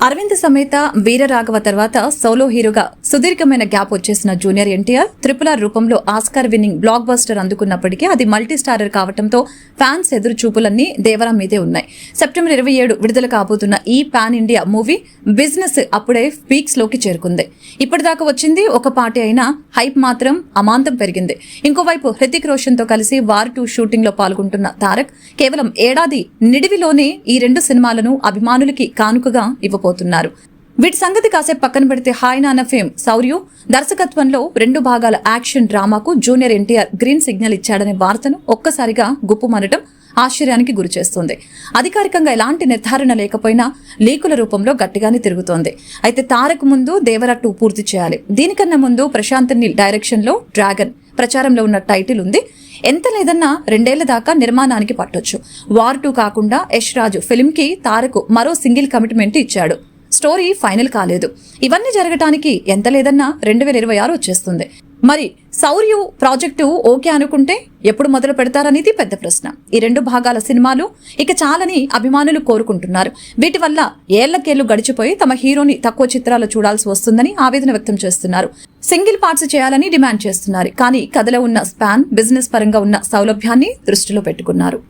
అరవింద్ సమేత వీరరాఘవ తర్వాత సోలో హీరోగా సుదీర్ఘమైన గ్యాప్ వచ్చేసిన జూనియర్ ఎన్టీఆర్ RRR రూపంలో ఆస్కార్ విన్నింగ్ బ్లాక్ బస్టర్ అందుకున్నప్పటికీ అది మల్టీ స్టారర్ కావడంతో ఫ్యాన్స్ ఎదురు చూపులన్నీ దేవరా మీదే ఉన్నాయి. సెప్టెంబర్ 27 విడుదల కాబోతున్న ఈ పాన్ ఇండియా మూవీ బిజినెస్ అప్పుడే పీక్స్ లోకి చేరుకుంది. ఇప్పటిదాకా వచ్చింది ఒక పార్టీ అయినా హైప్ మాత్రం అమాంతం పెరిగింది. ఇంకోవైపు హృతిక్ రోషన్ తో కలిసి వార్ 2 షూటింగ్ లో పాల్గొంటున్న తారక్ కేవలం ఏడాది నిడివిలోనే ఈ 2 సినిమాలను అభిమానులకి కానుకగా ఇవ్వబోతున్నారు. వీటి సంగతి కాసేపు పక్కన పెడితే హాయ్ నాన్న ఫేమ్ శౌర్యు దర్శకత్వంలో 2 భాగాల యాక్షన్ డ్రామాకు జూనియర్ ఎన్టీఆర్ గ్రీన్ సిగ్నల్ ఇచ్చాడనే వార్తను ఒక్కసారిగా గుప్పుమనటం ఆశ్చర్యానికి గురిచేస్తుంది. అధికారికంగా ఎలాంటి నిర్ధారణ లేకపోయినా లీకుల రూపంలో గట్టిగానే తిరుగుతోంది. అయితే తారక్ ముందు దేవరా 2 పూర్తి చేయాలి. దీనికన్నా ముందు ప్రశాంత్ నీల్ డైరెక్షన్ లో డ్రాగన్ ప్రచారంలో ఉన్న టైటిల్ ఉంది. ఎంత లేదన్నా 2 ఏళ్ల దాకా నిర్మాణానికి పట్టొచ్చు. వార్ 2 కాకుండా యష్ రాజు ఫిల్మ్ కి తారక్ మరో సింగిల్ కమిట్మెంట్ ఇచ్చాడు. స్టోరీ ఫైనల్ కాలేదు. ఇవన్నీ జరగటానికి ఎంత లేదన్నా 2026 వచ్చేస్తుంది. మరి శౌర్యు ప్రాజెక్టు ఓకే అనుకుంటే ఎప్పుడు మొదలు పెడతారనేది పెద్ద ప్రశ్న. ఈ 2 భాగాల సినిమాలు ఇక చాలని అభిమానులు కోరుకుంటున్నారు. వీటి వల్ల ఏళ్లకేళ్లు గడిచిపోయి తమ హీరోని తక్కువ చిత్రాలు చూడాల్సి వస్తుందని ఆవేదన వ్యక్తం చేస్తున్నారు. సింగిల్ పార్ట్స్ చేయాలని డిమాండ్ చేస్తున్నారు. కానీ కథలో ఉన్న స్పాన్ బిజినెస్ పరంగా ఉన్న సౌలభ్యాన్ని దృష్టిలో పెట్టుకున్నారు.